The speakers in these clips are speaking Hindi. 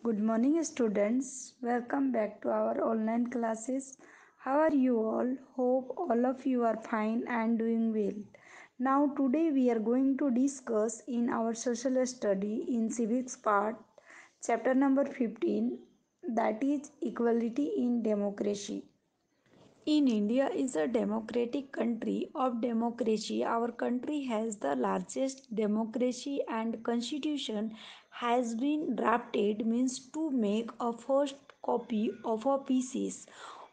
Good morning, students. Welcome back to our online classes. How are you all? Hope all of you are fine and doing well. Now, today we are going to discuss in our social study in civics part, chapter number 15, that is equality in democracy. In India is a democratic country of democracy. Our country has the largest democracy and constitution has been drafted means to make a first copy of a pieces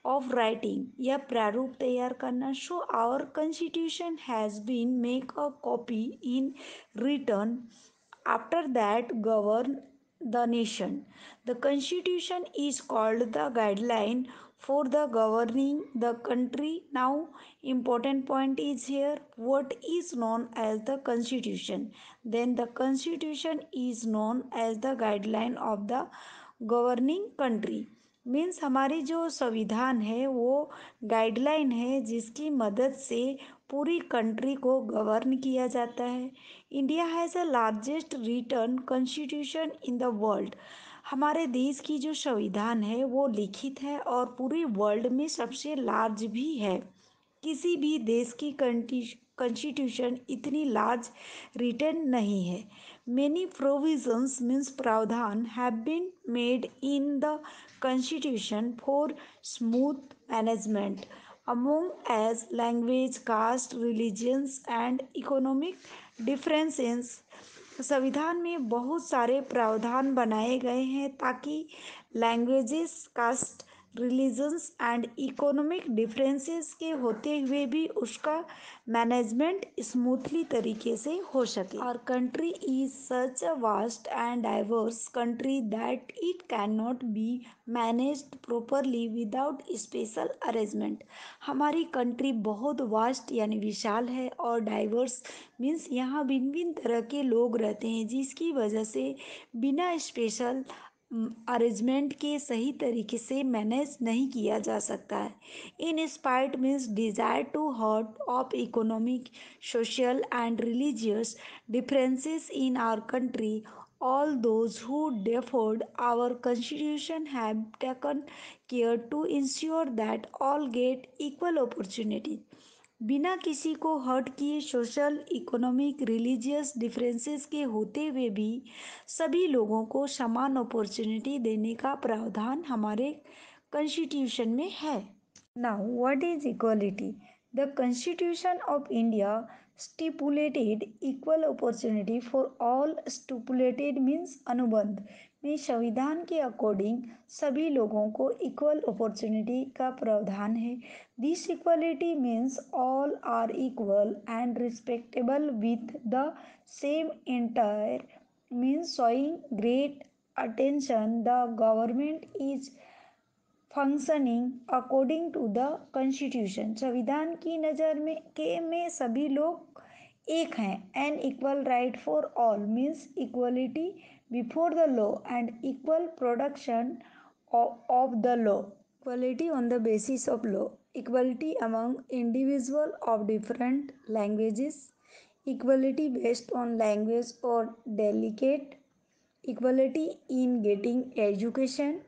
of writing या प्रारूप तैयार करना. So our constitution has been make a copy in written, after that govern the nation. The constitution is called the guideline for the governing the country. Now important point is here, what is known as the constitution? Then the constitution is known as the guideline of the governing country. Means हमारी जो संविधान है वो गाइडलाइन है जिसकी मदद से पूरी कंट्री को गवर्न किया जाता है. India has a largest written constitution in the world. हमारे देश की जो संविधान है वो लिखित है और पूरी वर्ल्ड में सबसे लार्ज भी है. किसी भी देश की कॉन्स्टिट्यूशन इतनी लार्ज रिटन नहीं है. मेनी प्रोविजंस मीन्स प्रावधान have been made in the constitution for smooth management among as language, caste, religions and economic differences. संविधान में बहुत सारे प्रावधान बनाए गए हैं ताकि languages, caste, religions and economic differences के होते हुए भी उसका मैनेजमेंट स्मूथली तरीके से हो सके. Our country is such a vast and diverse country that it can not be managed properly without special arrangement. हमारी कंट्री बहुत वास्ट यानी विशाल है और डाइवर्स मीन्स यहाँ भिन्न भिन्न तरह के लोग रहते हैं जिसकी वजह से बिना स्पेशल अरेंजमेंट के सही तरीके से मैनेज नहीं किया जा सकता है. In spite means desire to hurt of economic, social and religious differences in our country, all those who deferred our constitution have taken care to ensure that all get equal opportunity. बिना किसी को हर्ट किए सोशल, इकोनॉमिक, रिलीजियस डिफरेंसेस के होते हुए भी सभी लोगों को समान अपॉर्चुनिटी देने का प्रावधान हमारे कॉन्स्टिट्यूशन में है. Now, what is equality? The Constitution of India stipulated equal opportunity for all. Stipulated means अनुबंध में संविधान के अकॉर्डिंग सभी लोगों को इक्वल अपॉर्चुनिटी का प्रावधान है. This equality means all are equal and respectable with the same entire means showing great attention. The government is functioning according to the constitution. संविधान की नज़र में सभी लोग एक हैं. An equal right for all means equality before the law and equal production of the law. Equality on the basis of law. Equality among individual of different languages. Equality based on language और delicate. Equality in getting education.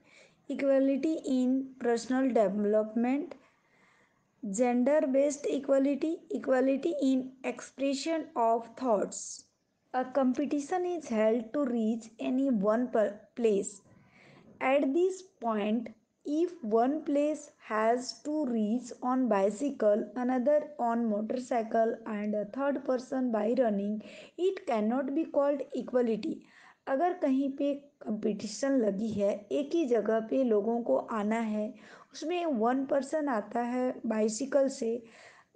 Equality in personal development, gender-based equality, equality in expression of thoughts. A competition is held to reach any one place. At this point, if one place has to reach on bicycle, another on motorcycle and a third person by running, it cannot be called equality. अगर कहीं पे कंपटीशन लगी है, एक ही जगह पे लोगों को आना है, उसमें वन पर्सन आता है बाइसिकल से,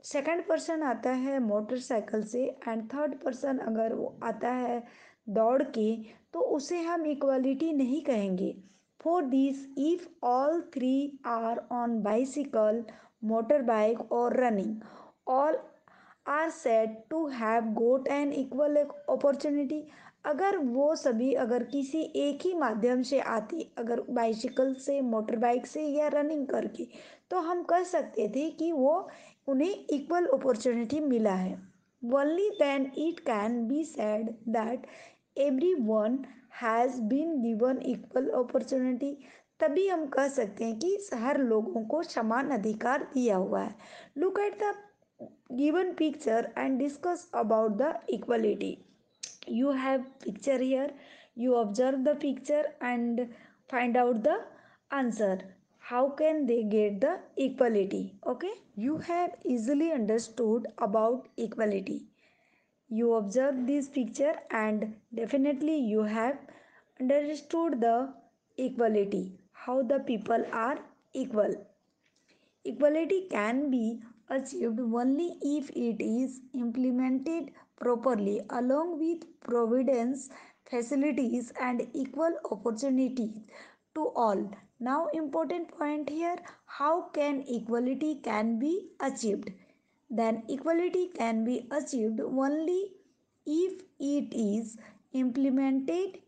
सेकंड पर्सन आता है मोटरसाइकिल से एंड थर्ड पर्सन अगर वो आता है दौड़ के, तो उसे हम इक्वलिटी नहीं कहेंगे. For this if all three are on bicycle, motor bike और running, all are said to have got an equal opportunity. अगर वो सभी अगर किसी एक ही माध्यम से आते, अगर बाइसिकल से, मोटर बाइक से या रनिंग करके, तो हम कह सकते थे कि वो उन्हें इक्वल अपॉर्चुनिटी मिला है. Only then it can be said that everyone has been given equal opportunity, तभी हम कह सकते हैं कि हर लोगों को समान अधिकार दिया हुआ है। Look at the given picture and discuss about the equality. You have picture here, you observe the picture and find out the answer. How can they get the equality? Okay, you have easily understood about equality. You observe this picture and definitely you have understood the equality, how the people are equal. Equality can be achieved only if it is implemented properly along with providence, facilities and equal opportunities to all. Now important point here, how can equality can be achieved? Then equality can be achieved only if it is implemented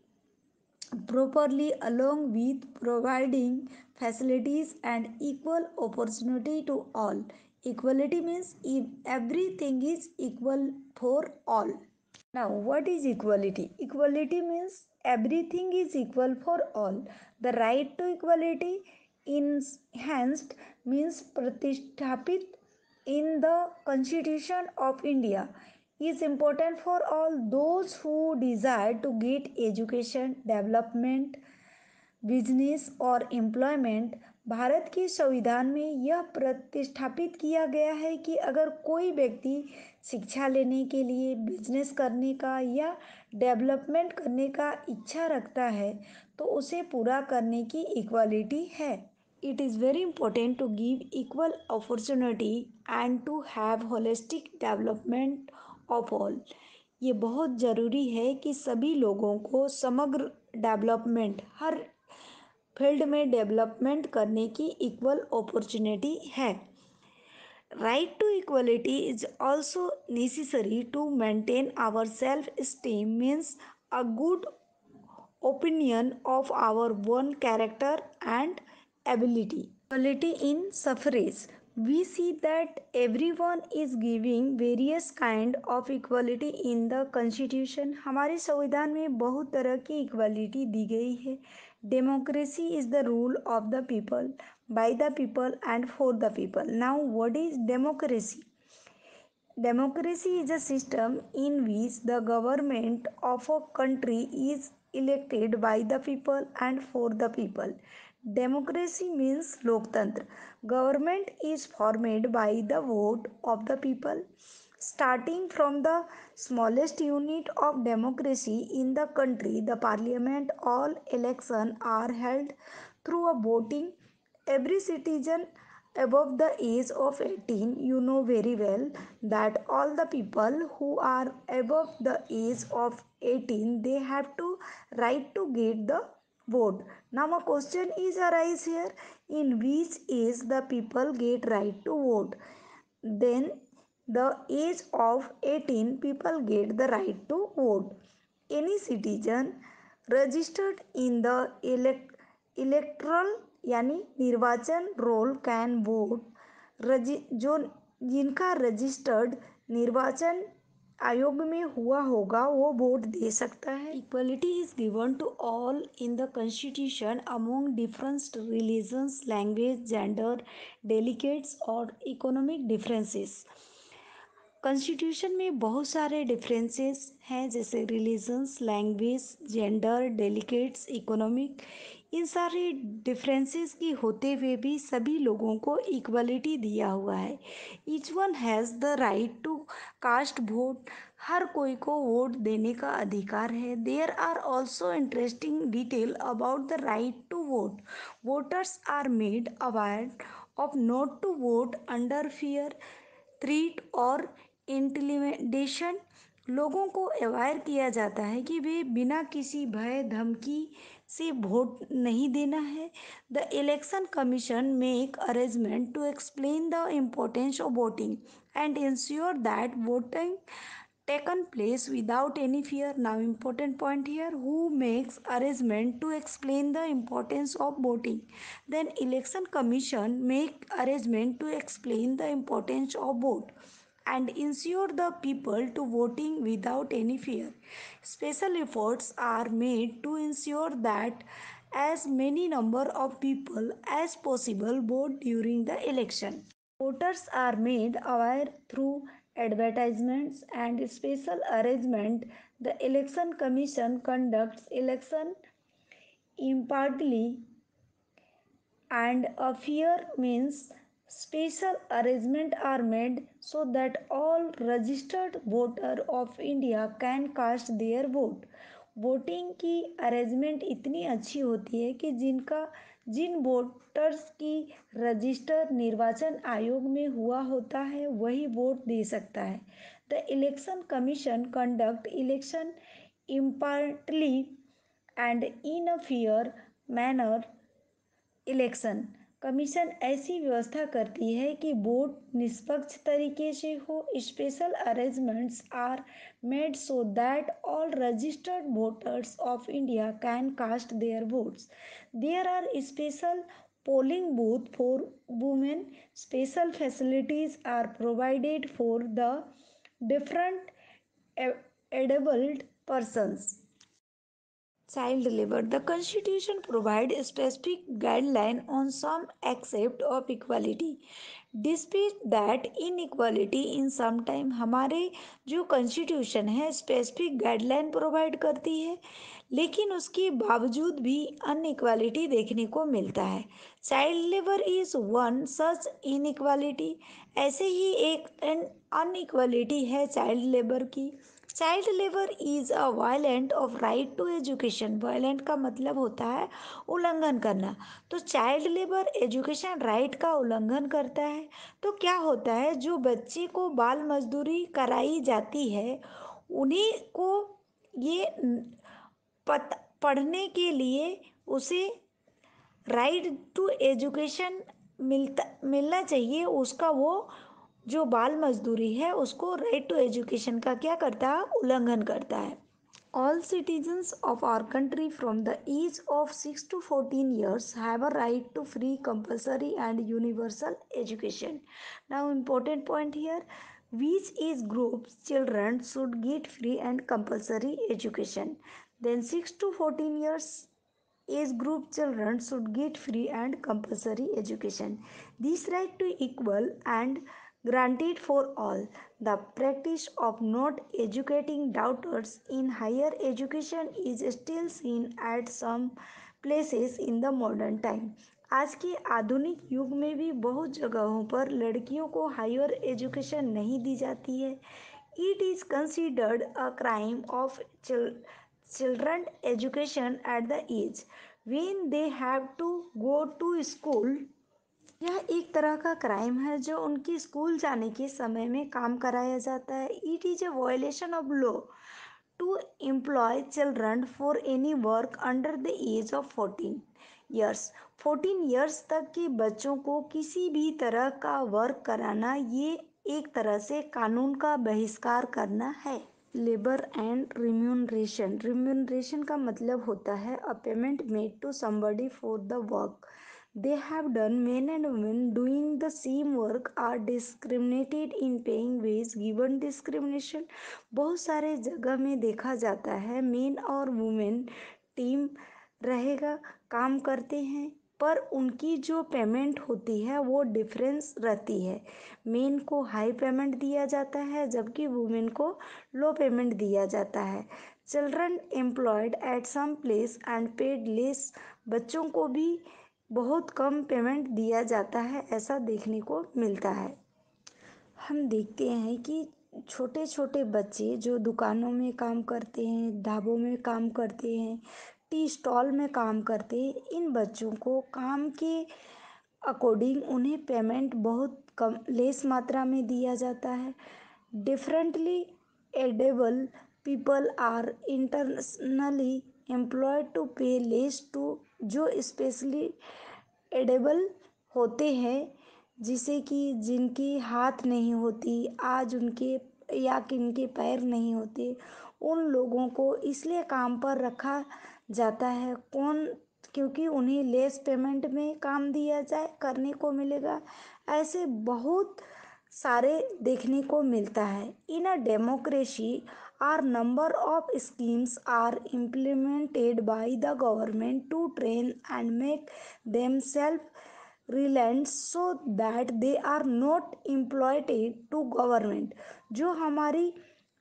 properly along with providing facilities and equal opportunity to all. Equality means if everything is equal for all. Now, what is equality? Equality means everything is equal for all. The right to equality enhanced means pratisthapit in the Constitution of India is important for all those who desire to get education, development, business और एम्प्लॉयमेंट। भारत के संविधान में यह प्रतिष्ठापित किया गया है कि अगर कोई व्यक्ति शिक्षा लेने के लिए, बिजनेस करने का या डेवलपमेंट करने का इच्छा रखता है तो उसे पूरा करने की इक्वालिटी है। It is very important to give equal opportunity and to have holistic development of all. ये बहुत ज़रूरी है कि सभी लोगों को समग्र डेवलपमेंट, हर फील्ड में डेवलपमेंट करने की इक्वल अपॉर्चुनिटी है। Right to equality is also necessary to maintain our self esteem, means a good opinion of our own character and ability. Equality in suffrage. We see that everyone is giving various kind of equality in the constitution. हमारे संविधान में बहुत तरह की इक्वालिटी दी गई है। Democracy is the rule of the people, by the people and for the people. Now what is democracy? Democracy is a system in which the government of a country is elected by the people and for the people. Democracy means Loktantra. Government is formed by the vote of the people. Starting from the smallest unit of democracy in the country, the parliament, all elections are held through a voting. Every citizen above the age of 18, you know very well that all the people who are above the age of 18, they have to right to get the vote. Now a question is arise here, in which age the people get right to vote? Then the age of 18 people get the right to vote. Any citizen registered in the electoral यानी निर्वाचन रोल कैन वोट। जो जिनका रजिस्टर्ड निर्वाचन आयोग में हुआ होगा वो वोट दे सकता है। Equality is given to all in the constitution among different religions, language, gender, delicates और इकोनॉमिक डिफरेंसेस। कॉन्स्टिट्यूशन में बहुत सारे डिफरेंसेस हैं, जैसे religions, language, gender, delicates, economic. इन सारे डिफरेंसेस की होते हुए भी सभी लोगों को इक्वलिटी दिया हुआ है। Each one has the right to cast vote. हर कोई को वोट देने का अधिकार है। There are also interesting detail about the right to vote. Voters are made aware of not to vote under fear, threat और इंटिमिडेशन। लोगों को अवेयर किया जाता है कि वे बिना किसी भय धमकी से वोट नहीं देना है। The election commission make arrangement to explain the importance of voting and ensure that voting taken place without any fear. Now important point here, who makes arrangement to explain the importance of voting? Then election commission make arrangement to explain the importance of vote. and ensure the people to voting without any fear. Special efforts are made to ensure that as many number of people as possible vote during the election. Voters are made aware through advertisements and special arrangement. The election commission conducts election impartially and a fair means special arrangements are made so that all registered voters of India can cast their vote. Voting की अरेंजमेंट इतनी अच्छी होती है कि जिन वोटर्स की रजिस्टर निर्वाचन आयोग में हुआ होता है वही वोट दे सकता है. The election commission conduct election impartially and in a fair manner. Election commission ऐसी व्यवस्था करती है कि वोट निष्पक्ष तरीके से हो. Special arrangements are made so that all registered voters of India can cast their votes. There are special polling booth for women. Special facilities are provided for the different disabled persons. Child labor. The Constitution provides a specific guideline on some aspect of equality. Despite that inequality in some time, हमारे जो कॉन्स्टिट्यूशन है स्पेसिफिक गाइडलाइन प्रोवाइड करती है, लेकिन उसके बावजूद भी अनइक्वालिटी देखने को मिलता है. Child labour is one such inequality. ऐसे ही एक अनइक्वालिटी है चाइल्ड लेबर की. Child labour is a violent of right to education. Violent का मतलब होता है उल्लंघन करना. तो चाइल्ड लेबर एजुकेशन राइट का उल्लंघन करता है. तो क्या होता है, जो बच्चे को बाल मजदूरी कराई जाती है उन्हीं को ये पढ़ने के लिए उसे राइट टू एजुकेशन मिलना चाहिए. उसका वो जो बाल मजदूरी है उसको राइट टू एजुकेशन का क्या करता है, उल्लंघन करता है. All citizens of our country from the age of 6 to 14 years have a right to free, compulsory and universal education. Now important point here, which age groups children should get free and compulsory education. Then 6 to 14 years age group children should get free and compulsory education. This right to equal and granted for all. The practice of not educating daughters in higher education is still seen at some places in the modern time. आज के आधुनिक युग में भी बहुत जगहों पर लड़कियों को हायर एजुकेशन नहीं दी जाती है. It is considered a crime of children education at the age when they have to go to school. यह एक तरह का क्राइम है जो उनकी स्कूल जाने के समय में काम कराया जाता है. It is a violation of law to employ children for any work under the age of 14 years. 14 years तक के बच्चों को किसी भी तरह का वर्क कराना ये एक तरह से कानून का बहिष्कार करना है. Labour and remuneration. रिम्यूनरेशन का मतलब होता है a payment made to somebody for the work they have done. Men and women doing the same work are discriminated in paying wage. given discrimination बहुत सारे जगह में देखा जाता है मेन और वुमेन टीम रहेगा काम करते हैं पर उनकी जो पेमेंट होती है वो डिफरेंस रहती है. मेन को हाई पेमेंट दिया जाता है जबकि वुमेन को लो पेमेंट दिया जाता है. Children employed at some place and paid less. बच्चों को भी बहुत कम पेमेंट दिया जाता है, ऐसा देखने को मिलता है. हम देखते हैं कि छोटे छोटे बच्चे जो दुकानों में काम करते हैं, ढाबों में काम करते हैं, टी स्टॉल में काम करते हैं, इन बच्चों को काम के अकॉर्डिंग उन्हें पेमेंट बहुत कम लेस मात्रा में दिया जाता है. डिफरेंटली एडेबल people are internally employed to pay less too. जो स्पेशली एडेबल होते हैं जिसे कि जिनकी हाथ नहीं होती, आज उनके या किनके पैर नहीं होते, उन लोगों को इसलिए काम पर रखा जाता है क्योंकि उन्हें लेस पेमेंट में काम दिया जाए करने को मिलेगा. ऐसे बहुत सारे देखने को मिलता है। In a democracy are number of schemes are implemented by the government to train and make them self reliant so that they are not employed to government. जो हमारी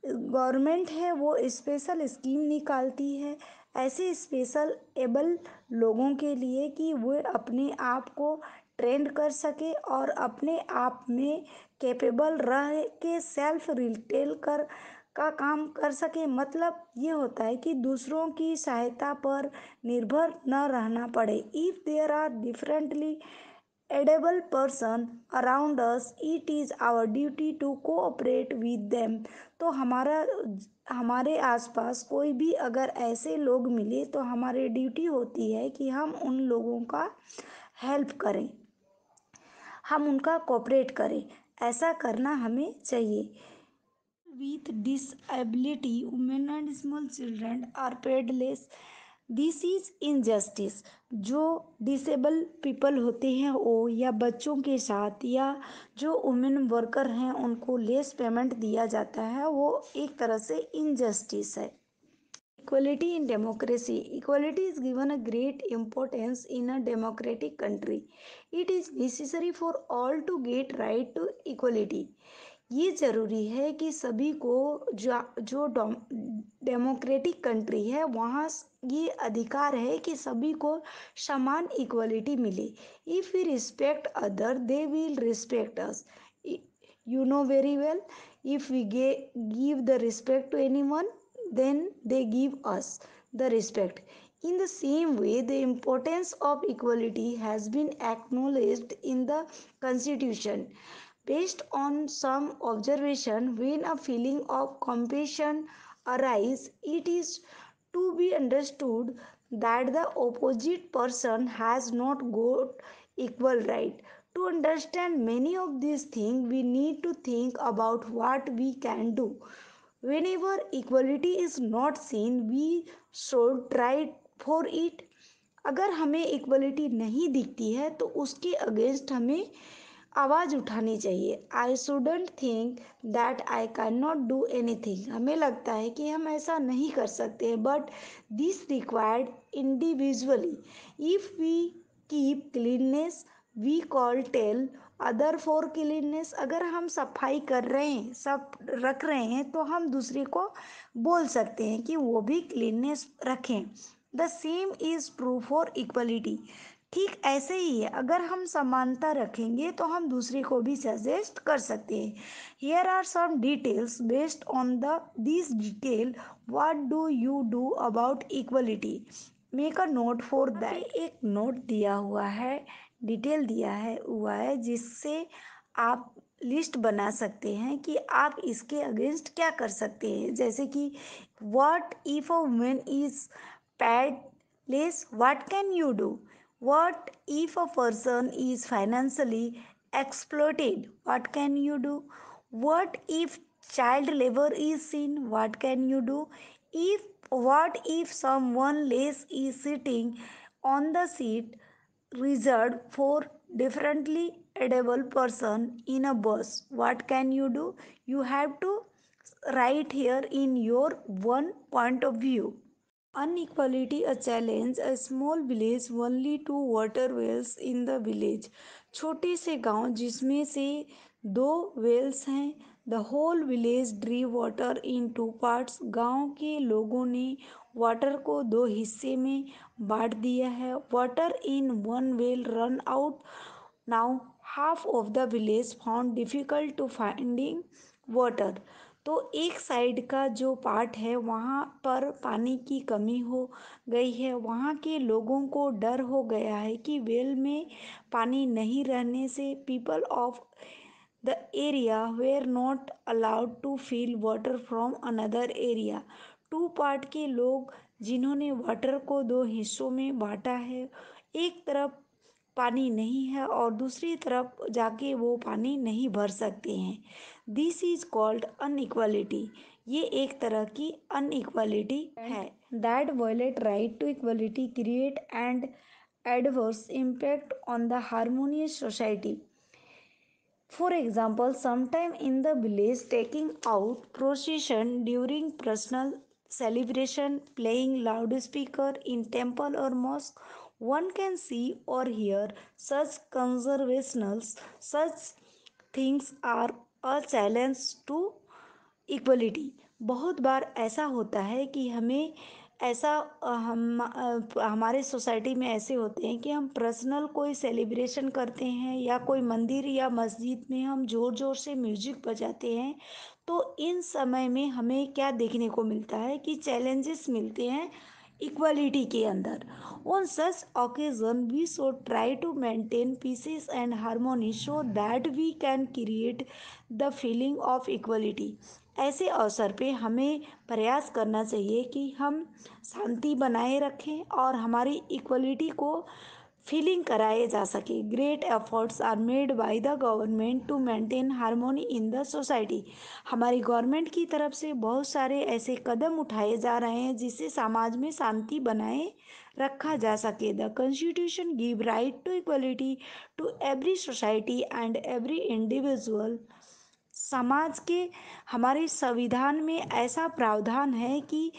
गवर्नमेंट है वो स्पेशल स्कीम निकालती है ऐसे स्पेशल एबल लोगों के लिए कि वे अपने आप को ट्रेंड कर सके और अपने आप में कैपेबल रह के सेल्फ रिटेल का काम कर सके। मतलब ये होता है कि दूसरों की सहायता पर निर्भर न रहना पड़े। इफ़ देयर आर डिफरेंटली एडेबल person around us it is our duty to cooperate with them. तो हमारे आसपास कोई भी अगर ऐसे लोग मिले तो हमारी ड्यूटी होती है कि हम उन लोगों का हेल्प करें, हम उनका कोऑपरेट करें। ऐसा करना हमें चाहिए। With disability women and small children are paid less. This is injustice. जो डिसेबल पीपल होते हैं वो या बच्चों के साथ या जो वुमेन वर्कर हैं उनको लेस पेमेंट दिया जाता है, वो एक तरह से इनजस्टिस है। Equality in democracy. Equality is given a great importance in a democratic country. It is necessary for all to get right to equality. ये ज़रूरी है कि सभी को जो डेमोक्रेटिक कंट्री है वहाँ ये अधिकार है कि सभी को समान इक्वलिटी मिले। If we respect other they will respect us. You know very well, if we give the respect to anyone, then they give us the respect. In the same way, the importance of equality has been acknowledged in the Constitution. Based on some observation, when a feeling of compassion arises, it is to be understood that the opposite person has not got equal right. To understand many of these things, we need to think about what we can do. Whenever equality is not seen, we should try for it. अगर हमें इक्वलिटी नहीं दिखती है तो उसके अगेंस्ट हमें आवाज़ उठानी चाहिए। I shouldn't think that I can not do anything. हमें लगता है कि हम ऐसा नहीं कर सकते, but this required individually. If we keep cleanness we call tell other for cleanness. अगर हम सफाई कर रहे हैं, सब रख रहे हैं, तो हम दूसरे को बोल सकते हैं कि वो भी क्लीननेस रखें। The same is true for equality. ठीक ऐसे ही है, अगर हम समानता रखेंगे तो हम दूसरे को भी सजेस्ट कर सकते हैं। Here are some details based on this detail. What do you do about equality? Make a note for that. एक नोट दिया हुआ है, डिटेल दिया है हुआ है जिससे आप लिस्ट बना सकते हैं कि आप इसके अगेंस्ट क्या कर सकते हैं। जैसे कि what if a women is pad less, what can you do? What if a person is financially exploited, what can you do? What if child labor is seen, what can you do? If what if someone less is sitting on the seat reserved for differently able person in a bus, what can you do? You have to write here in your one point of view. Inequality a challenge. A small village, only two water wells in the village. छोटे से गांव जिसमें से दो वेल्स हैं। The whole village drew water in two parts. गांव के लोगों ने वाटर को दो हिस्से में बांट दिया है। Water in one well run out. Now half of the village found difficult to finding water. तो एक साइड का जो पार्ट है वहाँ पर पानी की कमी हो गई है। वहाँ के लोगों को डर हो गया है कि वेल में पानी नहीं रहने से people of the area were not allowed to fill water from another area. Two part के लोग जिन्होंने वाटर को दो हिस्सों में बांटा है, एक तरफ पानी नहीं है और दूसरी तरफ जाके वो पानी नहीं भर सकते हैं। This is called inequality. ये एक तरह की अनइक्वालिटी है। That violate right to equality create and adverse impact on the harmonious society. For example, sometime in the village, taking out procession during personal celebration, playing loudspeaker in temple or mosque, one can see or hear such conservationals. Such things are a challenge to equality. बहुत बार ऐसा होता है कि हमें ऐसा हमारे सोसाइटी में ऐसे होते हैं कि हम पर्सनल कोई सेलिब्रेशन करते हैं या कोई मंदिर या मस्जिद में हम ज़ोर ज़ोर से म्यूजिक बजाते हैं, तो इन समय में हमें क्या देखने को मिलता है कि चैलेंजेस मिलते हैं इक्वलिटी के अंदर। On such occasion we should try to maintain peace and harmony so that we can create the feeling of equality। ऐसे अवसर पे हमें प्रयास करना चाहिए कि हम शांति बनाए रखें और हमारी इक्वलिटी को फीलिंग कराए जा सके। Great efforts are made by the government to maintain harmony in the society. हमारी गवर्नमेंट की तरफ से बहुत सारे ऐसे कदम उठाए जा रहे हैं जिससे समाज में शांति बनाए रखा जा सके। The constitution give right to equality to every society and every individual. समाज के हमारे संविधान में ऐसा प्रावधान है कि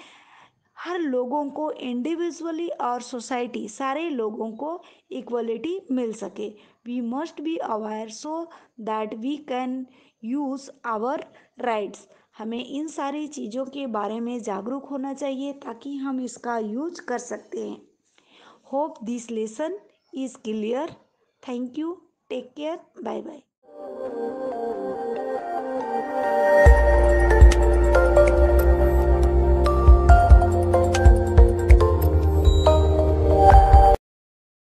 हर लोगों को इंडिविजुअली और सोसाइटी सारे लोगों को इक्वलिटी मिल सके। We must be aware so that we can use our rights. हमें इन सारी चीज़ों के बारे में जागरूक होना चाहिए ताकि हम इसका यूज कर सकते हैं। Hope this lesson is clear. Thank you. Take care. Bye bye.